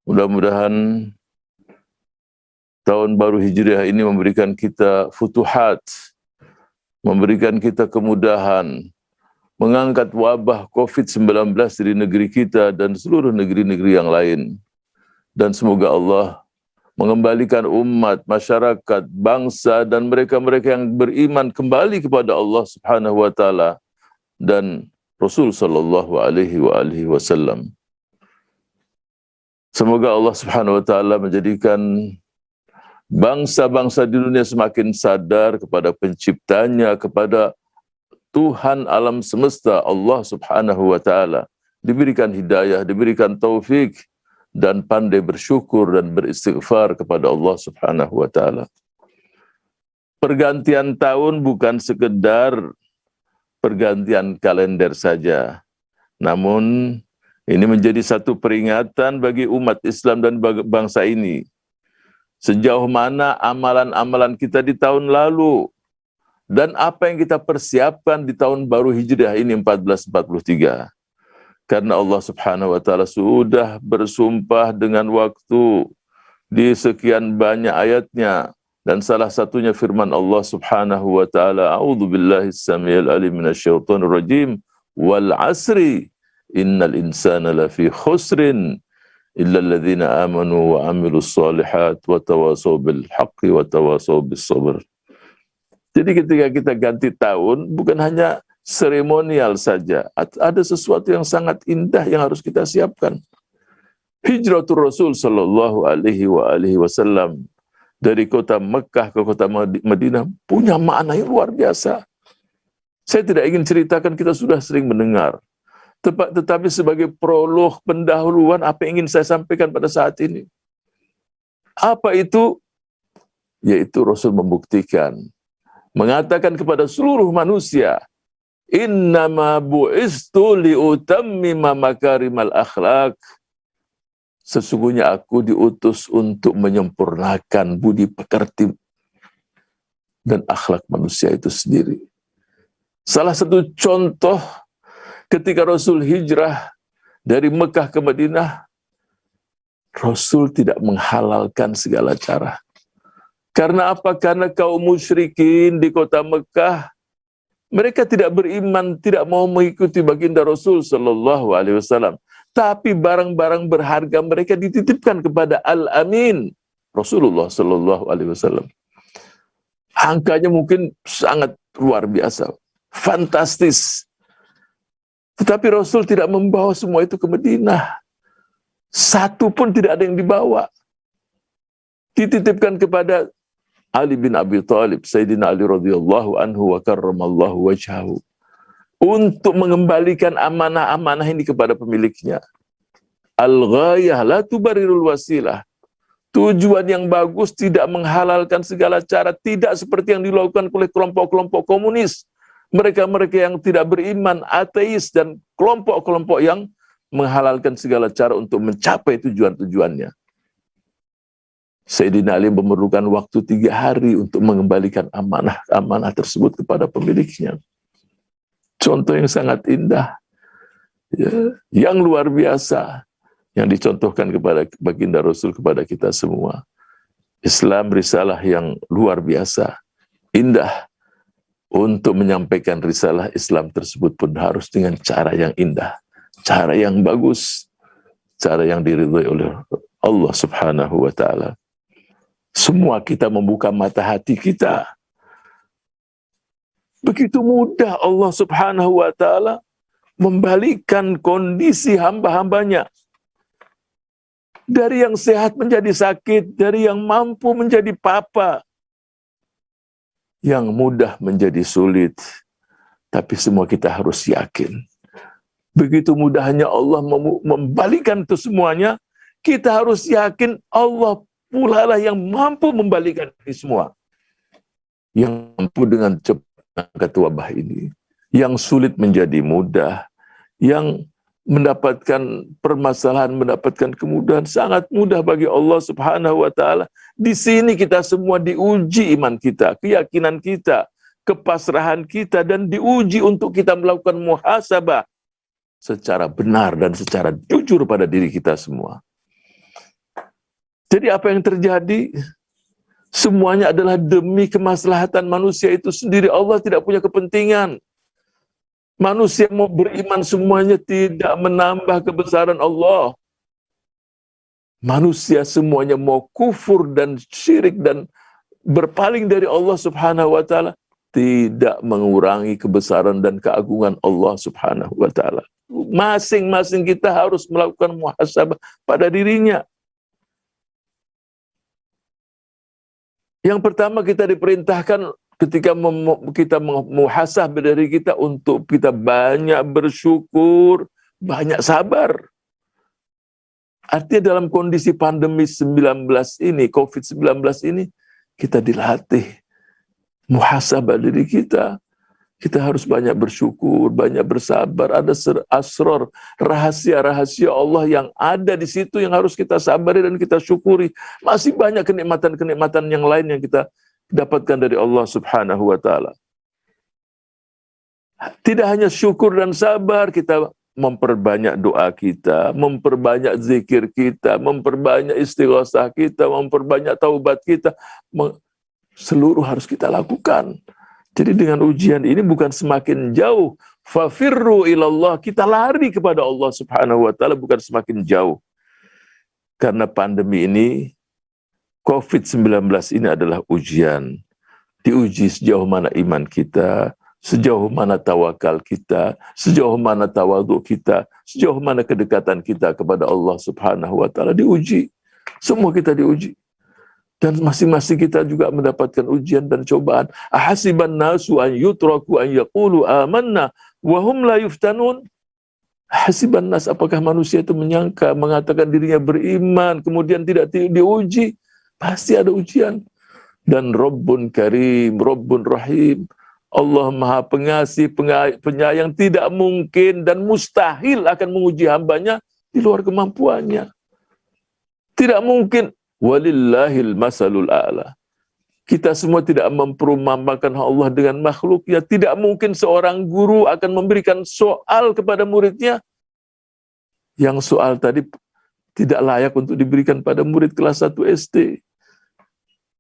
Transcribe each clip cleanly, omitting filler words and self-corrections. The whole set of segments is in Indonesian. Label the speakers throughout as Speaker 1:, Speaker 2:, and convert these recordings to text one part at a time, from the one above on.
Speaker 1: Mudah-mudahan tahun baru Hijriah ini memberikan kita futuhat, memberikan kita kemudahan, mengangkat wabah COVID-19 dari negeri kita dan seluruh negeri-negeri yang lain. Dan semoga Allah mengembalikan umat, masyarakat, bangsa, dan mereka-mereka yang beriman kembali kepada Allah Subhanahu wa Ta'ala dan Rasul Sallallahu Alaihi Wasallam. Semoga Allah Subhanahu wa Ta'ala menjadikan bangsa-bangsa di dunia semakin sadar kepada penciptanya, kepada Tuhan alam semesta, Allah Subhanahu wa Ta'ala. Diberikan hidayah, diberikan taufik, dan pandai bersyukur dan beristighfar kepada Allah Subhanahu wa Ta'ala. Pergantian tahun bukan sekedar pergantian kalender saja, namun ini menjadi satu peringatan bagi umat Islam dan bangsa ini. Sejauh mana amalan-amalan kita di tahun lalu, dan apa yang kita persiapkan di tahun baru Hijriah ini 1443. Karena Allah Subhanahu wa Ta'ala sudah bersumpah dengan waktu di sekian banyak ayatnya. Dan salah satunya firman Allah Subhanahu wa Ta'ala, A'udzu billahi as-sami'il 'alim minasyaitonir rajim, wal 'asri innal insana lafi khusrin illa alladhina amanu wa 'amilus shalihat wa tawasaw bil haqqi wa tawasaw bis sabr. Jadi ketika kita ganti tahun bukan hanya seremonial saja, ada sesuatu yang sangat indah yang harus kita siapkan. Hijratul Rasul Sallallahu Alaihi Wasallam dari kota Mekah ke kota Madinah punya makna yang luar biasa. Saya tidak ingin ceritakan, kita sudah sering mendengar. Tetapi sebagai prolog pendahuluan apa yang ingin saya sampaikan pada saat ini. Apa itu? Yaitu Rasul membuktikan, mengatakan kepada seluruh manusia, innama bu'istu liutammima makarimal akhlak. Sesungguhnya aku diutus untuk menyempurnakan budi pekerti dan akhlak manusia itu sendiri. Salah satu contoh ketika Rasul hijrah dari Mekah ke Madinah, Rasul tidak menghalalkan segala cara. Karena apa? Karena kaum musyrikin di kota Mekah, mereka tidak beriman, tidak mau mengikuti baginda Rasul Sallallahu Alaihi Wasallam. Tapi barang-barang berharga mereka dititipkan kepada Al-Amin, Rasulullah Sallallahu Alaihi Wasallam. Angkanya mungkin sangat luar biasa, fantastis. Tetapi Rasul tidak membawa semua itu ke Madinah. Satu pun tidak ada yang dibawa. Dititipkan kepada Ali bin Abi Thalib, Sayyidina Ali radhiyallahu anhu wa karramallahu wajhahu, untuk mengembalikan amanah-amanah ini kepada pemiliknya. Al-ghayah la tubarirul wasilah. Tujuan yang bagus tidak menghalalkan segala cara, tidak seperti yang dilakukan oleh kelompok-kelompok komunis. Mereka-mereka yang tidak beriman, ateis, dan kelompok-kelompok yang menghalalkan segala cara untuk mencapai tujuan-tujuannya. Sayyidina Ali memerlukan waktu 3 hari untuk mengembalikan amanah-amanah tersebut kepada pemiliknya. Contoh yang sangat indah, ya, yang luar biasa, yang dicontohkan kepada baginda Rasul kepada kita semua. Islam risalah yang luar biasa, indah. Untuk menyampaikan risalah Islam tersebut pun harus dengan cara yang indah, cara yang bagus, cara yang diridhai oleh Allah Subhanahu wa Ta'ala. Semua kita membuka mata hati kita. Begitu mudah Allah Subhanahu wa Ta'ala membalikkan kondisi hamba-hambanya. Dari yang sehat menjadi sakit, dari yang mampu menjadi papa, yang mudah menjadi sulit. Tapi semua kita harus yakin, begitu mudahnya Allah membalikkan itu semuanya, kita harus yakin Allah pula lah yang mampu membalikkan ini semua. Yang mampu dengan cepat mengangkat wabah ini, yang sulit menjadi mudah, yang mendapatkan permasalahan, mendapatkan kemudahan, sangat mudah bagi Allah Subhanahu wa Ta'ala. Di sini kita semua diuji iman kita, keyakinan kita, kepasrahan kita, dan diuji untuk kita melakukan muhasabah secara benar dan secara jujur pada diri kita semua. Jadi apa yang terjadi? Semuanya adalah demi kemaslahatan manusia itu sendiri. Allah tidak punya kepentingan. Manusia mau beriman semuanya tidak menambah kebesaran Allah. Manusia semuanya mau kufur dan syirik dan berpaling dari Allah Subhanahu wa taala, tidak mengurangi kebesaran dan keagungan Allah Subhanahu wa taala. Masing-masing kita harus melakukan muhasabah pada dirinya. Yang pertama, kita diperintahkan ketika kita muhasabah diri kita untuk kita banyak bersyukur, banyak sabar. Artinya dalam kondisi pandemi 19 ini, COVID-19 ini, kita dilatih muhasabah diri kita. Kita harus banyak bersyukur, banyak bersabar. Ada asrar, rahasia-rahasia Allah yang ada di situ yang harus kita sabari dan kita syukuri. Masih banyak kenikmatan-kenikmatan yang lain yang kita dapatkan dari Allah Subhanahu wa taala. Tidak hanya syukur dan sabar, kita memperbanyak doa kita, memperbanyak zikir kita, memperbanyak istighosah kita, memperbanyak taubat kita. Seluruh harus kita lakukan. Jadi dengan ujian ini bukan semakin jauh. Fafirru ilallah, kita lari kepada Allah Subhanahu wa taala, bukan semakin jauh. Karena pandemi ini, COVID-19 ini adalah ujian. Diuji sejauh mana iman kita, sejauh mana tawakal kita, sejauh mana tawadhu kita, sejauh mana kedekatan kita kepada Allah Subhanahu wa taala, diuji. Semua kita diuji. Dan masing-masing kita juga mendapatkan ujian dan cobaan. Ahasiban nasu an yutraku an yaqulu amanna wa hum la yuftanun. Ahasiban nas, apakah manusia itu menyangka mengatakan dirinya beriman kemudian tidak diuji? Pasti ada ujian. Dan Rabbun Karim, Rabbun Rahim, Allah Maha Pengasih, Penyayang, tidak mungkin dan mustahil akan menguji hambanya di luar kemampuannya. Tidak mungkin. Walillahil masalul a'la. Kita semua tidak memperumpamakan Allah dengan makhluknya. Tidak mungkin seorang guru akan memberikan soal kepada muridnya yang soal tadi tidak layak untuk diberikan pada murid kelas 1 SD.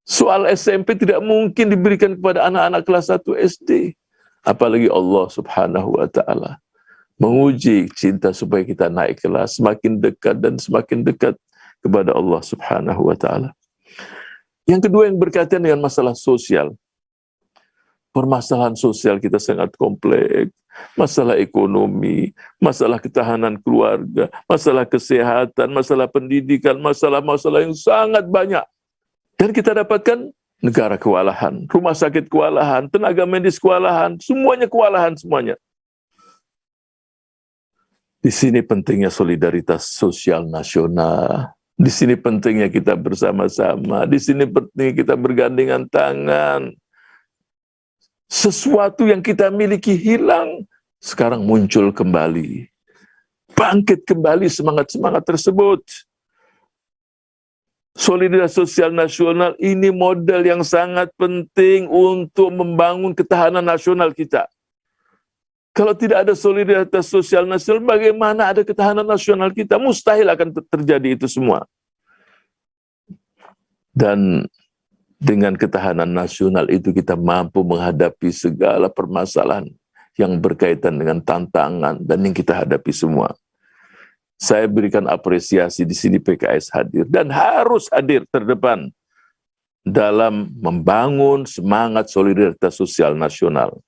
Speaker 1: Soal SMP tidak mungkin diberikan kepada anak-anak kelas 1 SD. Apalagi Allah Subhanahu wa taala menguji cinta supaya kita naik kelas, semakin dekat dan semakin dekat kepada Allah Subhanahu wa taala. Yang kedua yang berkaitan dengan masalah sosial. Permasalahan sosial kita sangat kompleks. Masalah ekonomi, masalah ketahanan keluarga, masalah kesehatan, masalah pendidikan, masalah-masalah yang sangat banyak. Dan kita dapatkan negara kewalahan, rumah sakit kewalahan, tenaga medis kewalahan, semuanya kewalahan semuanya. Di sini pentingnya solidaritas sosial nasional. Di sini pentingnya kita bersama-sama. Di sini pentingnya kita bergandengan tangan. Sesuatu yang kita miliki hilang, sekarang muncul kembali. Bangkit kembali semangat-semangat tersebut. Solidaritas sosial nasional ini modal yang sangat penting untuk membangun ketahanan nasional kita. Kalau tidak ada solidaritas sosial nasional, bagaimana ada ketahanan nasional kita? Mustahil akan terjadi itu semua. Dan dengan ketahanan nasional itu kita mampu menghadapi segala permasalahan yang berkaitan dengan tantangan dan yang kita hadapi semua. Saya berikan apresiasi di sini PKS hadir dan harus hadir terdepan dalam membangun semangat solidaritas sosial nasional.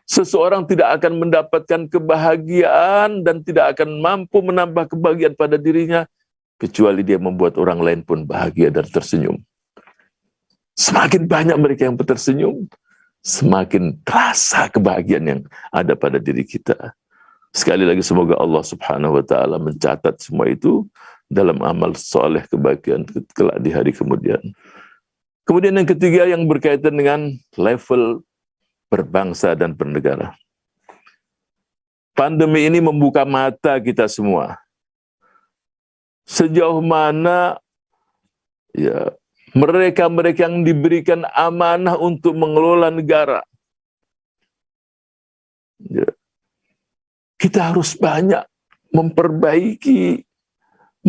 Speaker 1: Seseorang tidak akan mendapatkan kebahagiaan dan tidak akan mampu menambah kebahagiaan pada dirinya kecuali dia membuat orang lain pun bahagia dan tersenyum. Semakin banyak mereka yang tersenyum, semakin terasa kebahagiaan yang ada pada diri kita. Sekali lagi semoga Allah Subhanahu wa taala mencatat semua itu dalam amal soleh kebahagiaan kelak di hari kemudian. Kemudian yang ketiga yang berkaitan dengan level berbangsa dan bernegara. Pandemi ini membuka mata kita semua. Sejauh mana ya mereka-mereka yang diberikan amanah untuk mengelola negara. Ya, kita harus banyak memperbaiki,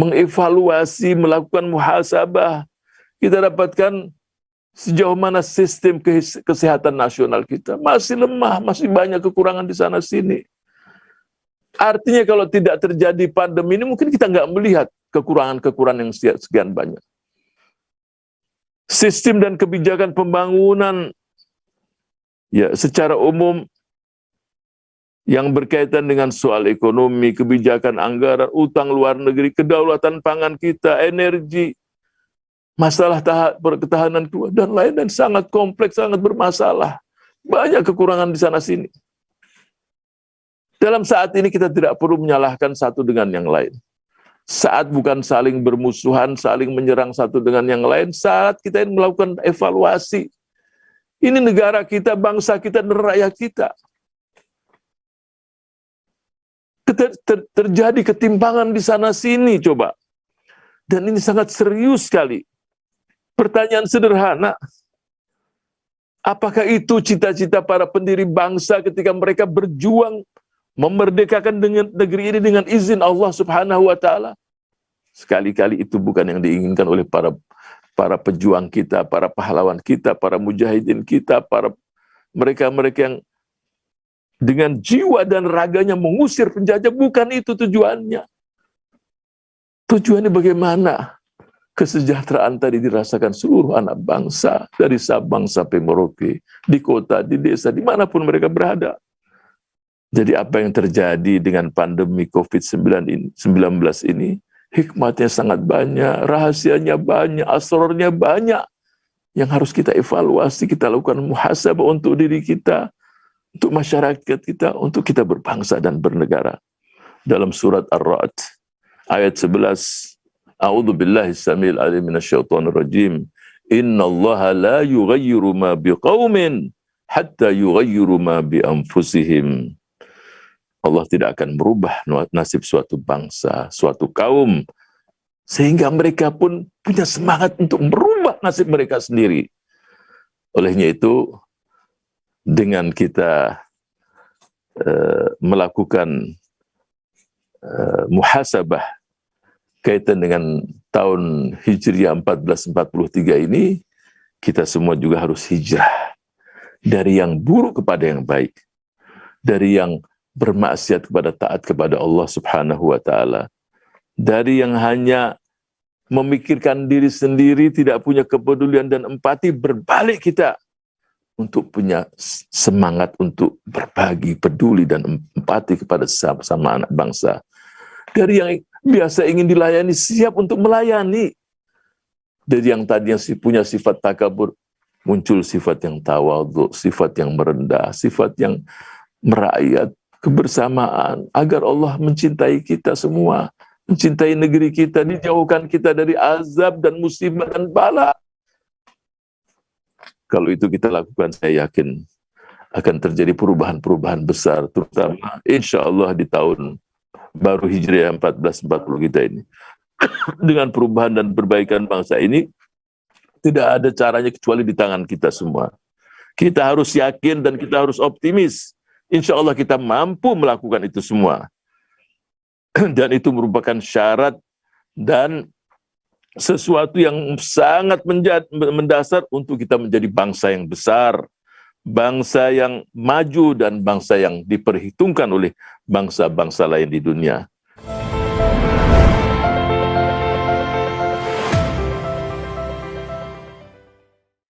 Speaker 1: mengevaluasi, melakukan muhasabah. Kita dapatkan sejauh mana sistem kesehatan nasional kita masih lemah, masih banyak kekurangan di sana sini. Artinya kalau tidak terjadi pandemi ini mungkin kita nggak melihat kekurangan-kekurangan yang sekian banyak. Sistem dan kebijakan pembangunan ya secara umum yang berkaitan dengan soal ekonomi, kebijakan anggaran, utang luar negeri, kedaulatan pangan kita, energi, masalah ketahanan keluarga, dan lain-lain sangat kompleks, sangat bermasalah. Banyak kekurangan di sana sini. Dalam saat ini kita tidak perlu menyalahkan satu dengan yang lain. Saat bukan saling bermusuhan, saling menyerang satu dengan yang lain, saat kita ingin melakukan evaluasi. Ini negara kita, bangsa kita, dan rakyat kita. Terjadi ketimpangan di sana sini, coba. Dan ini sangat serius sekali. Pertanyaan sederhana, apakah itu cita-cita para pendiri bangsa ketika mereka berjuang memerdekakan negeri ini dengan izin Allah Subhanahu wa Ta'ala? Sekali-kali itu bukan yang diinginkan oleh para pejuang kita, para pahlawan kita, para mujahidin kita, para mereka-mereka yang dengan jiwa dan raganya mengusir penjajah. Bukan itu tujuannya. Tujuannya bagaimana kesejahteraan tadi dirasakan seluruh anak bangsa, dari Sabang sampai Merauke, di kota, di desa, dimanapun mereka berada. Jadi apa yang terjadi dengan pandemi COVID-19 ini, hikmatnya sangat banyak, rahasianya banyak, asrornya banyak, yang harus kita evaluasi, kita lakukan muhasabah untuk diri kita, untuk masyarakat kita, untuk kita berbangsa dan bernegara. Dalam surat Ar-Ra'd ayat 11, A'udzu billahi samil alim minasyaitonir rajim. Innallaha la yughayyiru ma biqaumin hatta yughayyiru ma bi anfusihim. Allah tidak akan merubah nasib suatu bangsa, suatu kaum, sehingga mereka pun punya semangat untuk merubah nasib mereka sendiri. Olehnya itu, dengan kita melakukan muhasabah kaitan dengan tahun Hijriah 1443 ini, kita semua juga harus hijrah dari yang buruk kepada yang baik, dari yang bermaksiat kepada taat kepada Allah Subhanahu wa Ta'ala, dari yang hanya memikirkan diri sendiri, tidak punya kepedulian dan empati, berbalik kita untuk punya semangat untuk berbagi, peduli, dan empati kepada sama anak bangsa. Dari yang biasa ingin dilayani, siap untuk melayani. Dari yang tadinya punya sifat takabur, muncul sifat yang tawadhu, sifat yang merendah, sifat yang merakyat, kebersamaan, agar Allah mencintai kita semua, mencintai negeri kita, dijauhkan kita dari azab dan musibah dan bala. Kalau itu kita lakukan, saya yakin akan terjadi perubahan-perubahan besar, terutama insya Allah di tahun baru Hijriah 1440 kita ini. Dengan perubahan dan perbaikan bangsa ini, tidak ada caranya kecuali di tangan kita semua. Kita harus yakin dan kita harus optimis. Insya Allah kita mampu melakukan itu semua. Dan itu merupakan syarat dan sesuatu yang sangat mendasar untuk kita menjadi bangsa yang besar, bangsa yang maju, dan bangsa yang diperhitungkan oleh bangsa-bangsa lain di dunia.